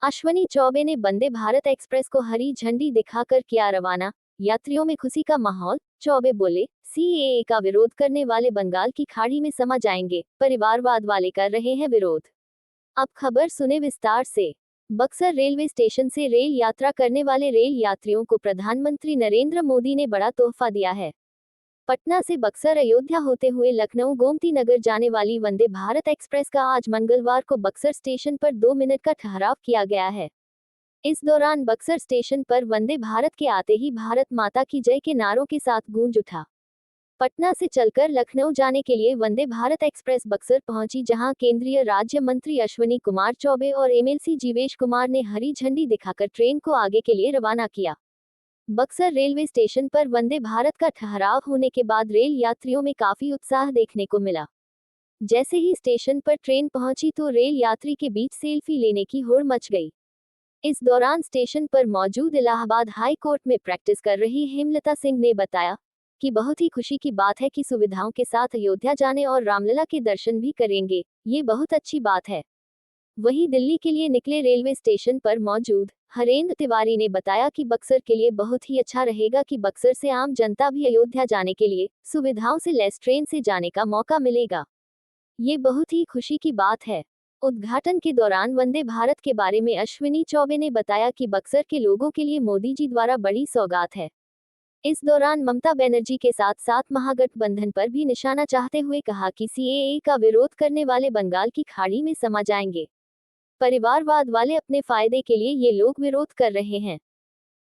अश्विनी चौबे ने वंदे भारत एक्सप्रेस को हरी झंडी दिखाकर किया रवाना। यात्रियों में खुशी का माहौल। चौबे बोले, सीएए का विरोध करने वाले बंगाल की खाड़ी में समा जाएंगे, परिवारवाद वाले कर रहे हैं विरोध। अब खबर सुने विस्तार से। बक्सर रेलवे स्टेशन से रेल यात्रा करने वाले रेल यात्रियों को प्रधानमंत्री नरेंद्र मोदी ने बड़ा तोहफा दिया है। पटना से बक्सर अयोध्या होते हुए लखनऊ गोमती नगर जाने वाली वंदे भारत एक्सप्रेस का आज मंगलवार को बक्सर स्टेशन पर 2 मिनट का ठहराव किया गया है। इस दौरान बक्सर स्टेशन पर वंदे भारत के आते ही भारत माता की जय के नारों के साथ गूंज उठा। पटना से चलकर लखनऊ जाने के लिए वंदे भारत एक्सप्रेस बक्सर पहुंची, जहां केंद्रीय राज्य मंत्री अश्विनी कुमार चौबे और एमएलसी जीवेश कुमार ने हरी झंडी दिखाकर ट्रेन को आगे के लिए रवाना किया। बक्सर रेलवे स्टेशन पर वंदे भारत का ठहराव होने के बाद रेल यात्रियों में काफी उत्साह देखने को मिला। जैसे ही स्टेशन पर ट्रेन पहुंची तो रेल यात्री के बीच सेल्फी लेने की होड़ मच गई। इस दौरान स्टेशन पर मौजूद इलाहाबाद हाई कोर्ट में प्रैक्टिस कर रही हेमलता सिंह ने बताया कि बहुत ही खुशी की बात है कि सुविधाओं के साथ अयोध्या जाने और रामलला के दर्शन भी करेंगे, ये बहुत अच्छी बात है। वहीं दिल्ली के लिए निकले रेलवे स्टेशन पर मौजूद हरेंद्र तिवारी ने बताया कि बक्सर के लिए बहुत ही अच्छा रहेगा कि बक्सर से आम जनता भी अयोध्या जाने के लिए सुविधाओं से लैस ट्रेन से जाने का मौका मिलेगा। ये बहुत ही खुशी की बात है। उद्घाटन के दौरान वंदे भारत के बारे में अश्विनी चौबे ने बताया कि बक्सर के लोगों के लिए मोदी जी द्वारा बड़ी सौगात है। इस दौरान ममता बनर्जी के साथ साथ महागठबंधन पर भी निशाना चाहते हुए कहा कि सीएए का विरोध करने वाले बंगाल की खाड़ी में समा जाएंगे, परिवारवाद वाले अपने फायदे के लिए ये लोग विरोध कर रहे हैं।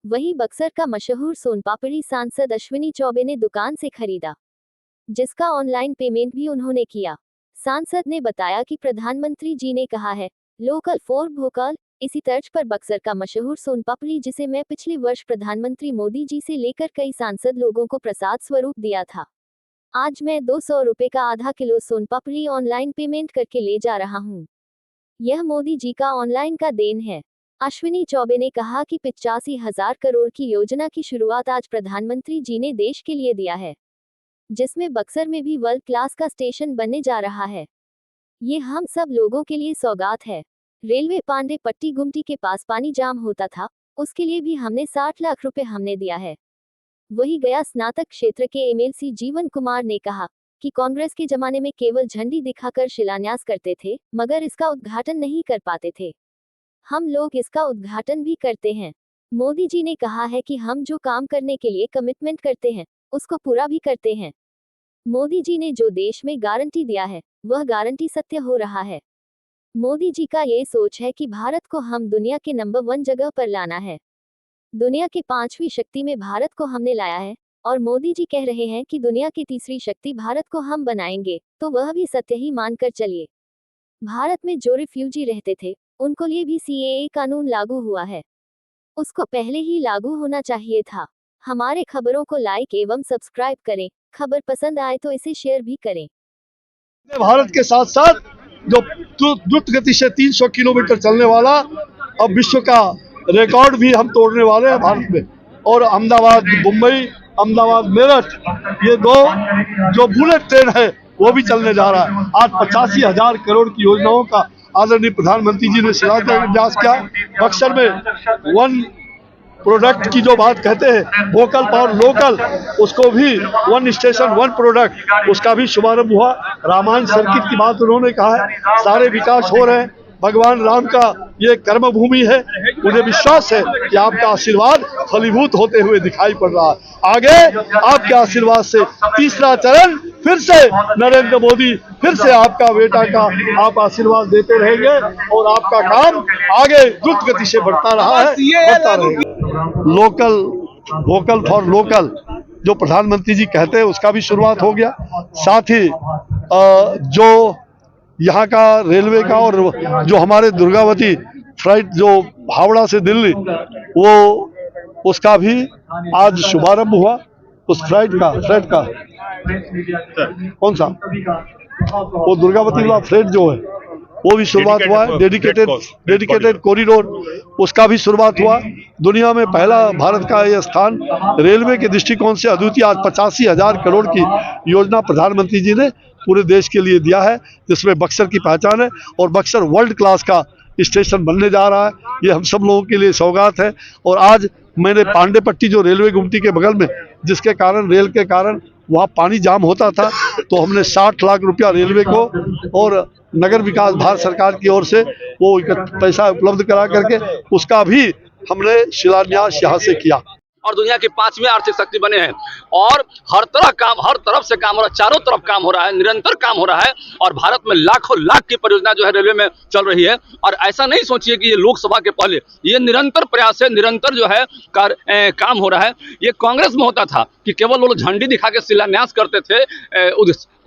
वहीं बक्सर का मशहूर सोनपापड़ी सांसद अश्विनी चौबे ने दुकान से खरीदा, जिसका ऑनलाइन पेमेंट भी उन्होंने किया। सांसद ने बताया कि प्रधानमंत्री जी ने कहा है, लोकल फॉर वोकल। इसी तर्ज पर बक्सर का मशहूर सोनपापड़ी, जिसे मैं पिछले वर्ष प्रधानमंत्री मोदी जी से लेकर कई सांसद लोगों को प्रसाद स्वरूप दिया था, आज मैं 200 रुपए का आधा किलो सोनपापड़ी ऑनलाइन पेमेंट करके ले जा रहा हूँ। यह मोदी जी का ऑनलाइन का देन है। अश्विनी चौबे ने कहा कि 85,000 करोड़ की योजना की शुरुआत आज प्रधानमंत्री जी ने देश के लिए दिया है, जिसमें बक्सर में भी वर्ल्ड क्लास का स्टेशन बनने जा रहा है। ये हम सब लोगों के लिए सौगात है। रेलवे पांडे पट्टी गुमटी के पास पानी जाम होता था, उसके लिए भी हमने 60 लाख रुपए हमने दिया है। वही गया स्नातक क्षेत्र के एमएलसी जीवन कुमार ने कहा कि कांग्रेस के जमाने में केवल झंडी दिखाकर शिलान्यास करते थे, मगर इसका उद्घाटन नहीं कर पाते थे। हम लोग इसका उद्घाटन भी करते हैं। मोदी जी ने कहा है कि हम जो काम करने के लिए कमिटमेंट करते हैं, उसको पूरा भी करते हैं। मोदी जी ने जो देश में गारंटी दिया है, वह गारंटी सत्य हो रहा है। मोदी जी का ये सोच है कि भारत को हम दुनिया के नंबर 1 जगह पर लाना है। दुनिया के 5वीं शक्ति में भारत को हमने लाया है, और मोदी जी कह रहे हैं कि दुनिया की तीसरी शक्ति भारत को हम बनाएंगे, तो वह भी सत्य ही मानकर चलिए। भारत में जो रिफ्यूजी रहते थे, उनको लिए भी सीएए कानून लागू हुआ है, उसको पहले ही लागू होना चाहिए था। हमारे खबरों को लाइक एवं सब्सक्राइब करें। खबर पसंद आए तो इसे शेयर भी करें। भारत के साथ साथ जो द्रुत गति से 300 किलोमीटर चलने वाला अब विश्व का रिकॉर्ड भी हम तोड़ने वाले हैं भारत में। और अहमदाबाद मुंबई, अहमदाबाद मेरठ, ये 2 जो बुलेट ट्रेन है वो भी चलने जा रहा है। आज 85,000 करोड़ की योजनाओं का आदरणीय प्रधानमंत्री जी ने शिलान्यास किया। बक्सर में 1 प्रोडक्ट की जो बात कहते हैं, वोकल फॉर लोकल, उसको भी 1 स्टेशन 1 प्रोडक्ट, उसका भी शुभारंभ हुआ। रामायण सर्किट की बात उन्होंने कहा है। सारे विकास हो रहे हैं। भगवान राम का ये कर्म भूमि है। मुझे विश्वास है कि आपका आशीर्वाद फलीभूत होते हुए दिखाई पड़ रहा है। आगे आपके आशीर्वाद से तीसरा चरण फिर से नरेंद्र मोदी, फिर से आपका बेटा का आप आशीर्वाद देते रहेंगे और आपका काम आगे द्रुत गति से बढ़ता रहा है, बढ़ता रहेगा। लोकल, वोकल फॉर लोकल जो प्रधानमंत्री जी कहते हैं, उसका भी शुरुआत हो गया। साथ ही जो यहाँ का रेलवे का और जो हमारे दुर्गावती फ्लाइट जो हावड़ा से दिल्ली, वो उसका भी आज शुभारंभ हुआ। उस फ्लाइट का कौन सा, वो दुर्गावती वाला फ्लाइट जो है, वो भी शुरुआत हुआ है। डेडिकेटेड कॉरिडोर, उसका भी शुरुआत हुआ। दुनिया में पहला भारत का यह स्थान रेलवे के दृष्टिकोण से अद्वितीय। आज 85,000 करोड़ की योजना प्रधानमंत्री जी ने पूरे देश के लिए दिया है, जिसमें बक्सर की पहचान है। और बक्सर वर्ल्ड क्लास का स्टेशन बनने जा रहा है, ये हम सब लोगों के लिए सौगात है। और आज मैंने पांडे पट्टी जो रेलवे गुमटी के बगल में, जिसके कारण रेल के कारण वहाँ पानी जाम होता था, तो हमने 60 लाख रुपया रेलवे को और नगर विकास भारत सरकार की ओर से वो पैसा उपलब्ध करा करके उसका भी हमने शिलान्यास यहाँ से किया। और दुनिया की 5वीं आर्थिक शक्ति बने हैं और हर तरफ से काम हो रहा है, चारों तरफ काम हो रहा है, निरंतर काम हो रहा है। और भारत में लाखों लाख की परियोजना जो है रेलवे में चल रही है। और ऐसा नहीं सोचिए कि ये लोकसभा के पहले, ये निरंतर प्रयास है, निरंतर जो है काम हो रहा है। ये कांग्रेस में होता था कि केवल वो लोग झंडी दिखा के शिलान्यास करते थे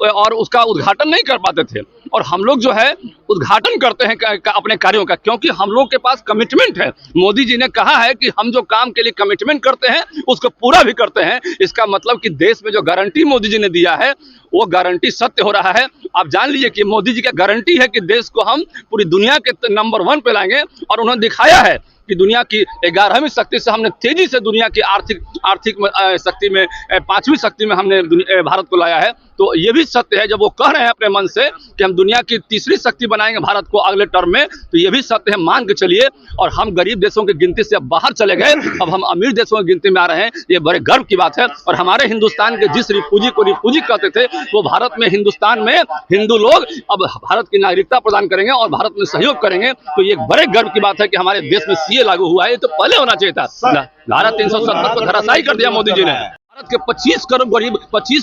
और उसका उद्घाटन नहीं कर पाते थे। और हम लोग जो है उद्घाटन करते हैं अपने कार्यों का, क्योंकि हम लोग के पास कमिटमेंट है। मोदी जी ने कहा है कि हम जो काम के लिए कमिटमेंट करते हैं उसको पूरा भी करते हैं। इसका मतलब कि देश में जो गारंटी मोदी जी ने दिया है वो गारंटी सत्य हो रहा है। आप जान लीजिए कि मोदी जी का गारंटी है कि देश को हम पूरी दुनिया के नंबर 1 पे लाएंगे। और उन्होंने दिखाया है कि दुनिया की 11वीं शक्ति से हमने तेजी से दुनिया की आर्थिक शक्ति में 5वीं शक्ति में हमने भारत को लाया है। तो ये भी सत्य है, जब वो कह रहे हैं अपने मन से कि हम दुनिया की तीसरी शक्ति बनाएंगे भारत को अगले टर्म में, तो ये भी सत्य है, मान के चलिए। और हम गरीब देशों की गिनती से अब बाहर चले गए, अब हम अमीर देशों की गिनती में आ रहे हैं। ये बड़े गर्व की बात है। और हमारे हिंदुस्तान के जिस रिफूजी को रिफूजी कहते थे, वो भारत में, हिंदुस्तान में हिंदू लोग अब भारत की नागरिकता प्रदान करेंगे और भारत में सहयोग करेंगे। तो ये बड़े गर्व की बात है कि हमारे देश में सीए लागू हुआ है। ये तो पहले होना चाहिए था। धारा 370 को धराशायी कर दिया मोदी जी ने। भारत के 25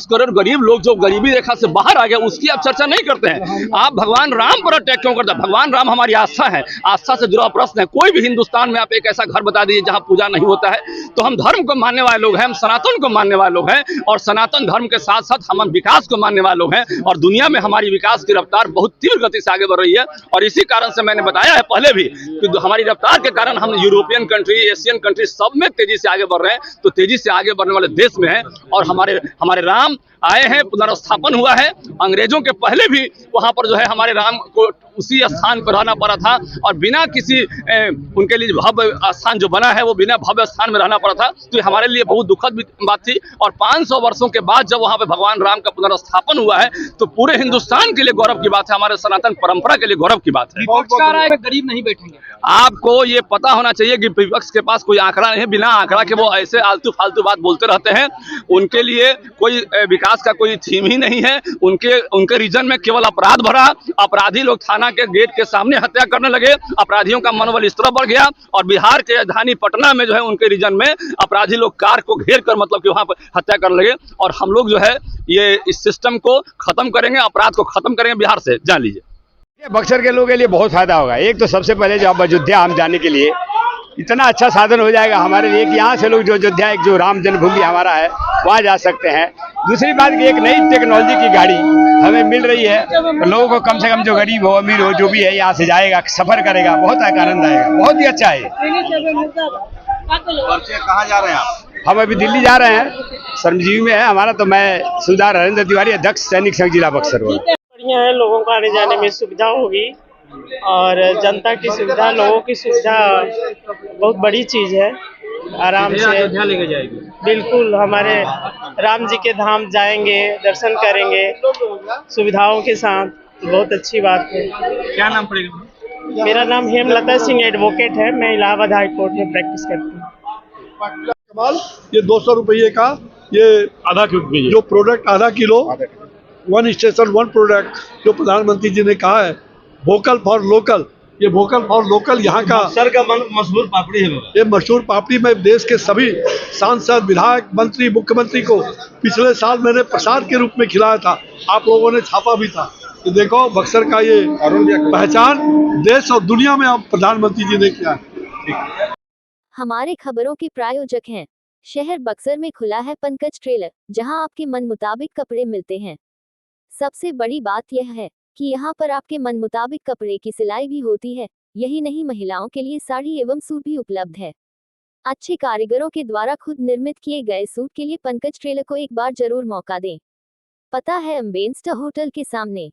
करोड़ गरीब लोग जो गरीबी रेखा से बाहर आ गए, उसकी आप चर्चा नहीं करते हैं। आप भगवान राम पर अटैक क्यों करते हैं? भगवान राम हमारी आस्था है, आस्था से जुड़ा प्रश्न है। कोई भी हिंदुस्तान में आप एक ऐसा घर बता दीजिए जहां पूजा नहीं होता है। तो हम धर्म को मानने वाले लोग हैं, हम सनातन को मानने वाले लोग हैं, और सनातन धर्म के साथ साथ हम विकास को मानने वाले लोग हैं। और दुनिया में हमारी विकास की रफ्तार बहुत तीव्र गति से आगे बढ़ रही है। और इसी कारण से मैंने बताया है पहले भी कि हमारी रफ्तार के कारण हम यूरोपियन कंट्री, एशियन कंट्री सब में तेजी से आगे बढ़ रहे हैं। तो तेजी से आगे बढ़ने वाले देश में है। और हमारे राम आए हैं, पुनर्स्थापन हुआ है। अंग्रेजों के पहले भी वहां पर जो है हमारे राम को उसी स्थान पर रहना पड़ा था, और बिना किसी उनके लिए भव्य स्थान जो बना है वो बिना भव्य स्थान में रहना पड़ा था। तो ये हमारे लिए बहुत दुखद बात थी। और 500 वर्षों के बाद जब वहां पे भगवान राम का पुनर्स्थापन हुआ है, तो पूरे हिंदुस्तान के लिए गौरव की बात है, हमारे सनातन परंपरा के लिए गौरव की बात है। गरीब नहीं बैठेंगे। आपको ये पता होना चाहिए कि विपक्ष के पास कोई आंकड़ा नहीं है। बिना आंकड़ा के वो ऐसे आलतू फालतू बात बोलते रहते हैं। उनके लिए कोई विकास का कोई थीम ही नहीं है। उनके रीजन में केवल अपराध भरा। अपराधी लोग थाना के गेट के सामने हत्या करने लगे, अपराधियों का मनोबल इस तरह बढ़ गया। और बिहार के राजधानी पटना में जो है उनके रीजन में अपराधी लोग कार को घेर कर मतलब कि वहां पर हत्या करने लगे। और हम लोग जो है ये इस सिस्टम को खत्म करेंगे, अपराध को खत्म करेंगे बिहार से, जान लीजिए। बक्सर के लोगों के लिए बहुत फायदा होगा। एक तो सबसे पहले जो अब अयोध्या हम जाने के लिए इतना अच्छा साधन हो जाएगा हमारे लिए कि यहाँ से लोग जो अयोध्या, एक जो राम जन्मभूमि हमारा है, वहाँ जा सकते हैं। दूसरी बात कि एक नई टेक्नोलॉजी की गाड़ी हमें मिल रही है, तो लोगों को कम से कम जो गरीब हो, अमीर हो, जो भी है, यहाँ से जाएगा, सफर करेगा, बहुत आनंद आएगा। बहुत ही अच्छा है। कहाँ जा रहे हैं आप? हम अभी दिल्ली जा रहे हैं, श्रमजीवी में है हमारा। तो मैं सुधार हरेंद्र तिवारी, अध्यक्ष सैनिक संघ जिला बक्सर। बढ़िया है, लोगों को आने जाने में सुविधा होगी और जनता की सुविधा, लोगों की सुविधा बहुत बड़ी चीज है। आराम से अयोध्या लेके जाएगी। बिल्कुल, हमारे राम जी के धाम जाएंगे, दर्शन करेंगे सुविधाओं के साथ, तो बहुत अच्छी बात है। क्या नाम पड़ेगा? मेरा नाम हेमलता सिंह एडवोकेट है। मैं इलाहाबाद हाई कोर्ट में प्रैक्टिस करती हूँ। कमाल, ये 200 रुपये का ये आधा किलो जो प्रोडक्ट, आधा किलो, 1 स्टेशन 1 प्रोडक्ट, जो प्रधानमंत्री जी ने कहा है वोकल फॉर लोकल। ये वोकल फॉर लोकल यहाँ का सर का मशहूर पापड़ी है। ये मशहूर पापड़ी मैं देश के सभी सांसद, विधायक, मंत्री, मुख्यमंत्री को पिछले साल मैंने प्रसाद के रूप में खिलाया था। आप लोगों ने छापा भी था। तो देखो बक्सर का ये पहचान देश और दुनिया में अब प्रधानमंत्री जी ने किया है। हमारे खबरों के प्रायोजक हैं शहर बक्सर में खुला है पंकज ट्रेलर, जहां आपके मन मुताबिक कपड़े मिलते हैं। सबसे बड़ी बात यह है कि यहाँ पर आपके मन मुताबिक कपड़े की सिलाई भी होती है। यही नहीं, महिलाओं के लिए साड़ी एवं सूट भी उपलब्ध है। अच्छे कारीगरों के द्वारा खुद निर्मित किए गए सूट के लिए पंकज ट्रेलर को एक बार जरूर मौका दें। पता है अम्बेस्टर होटल के सामने।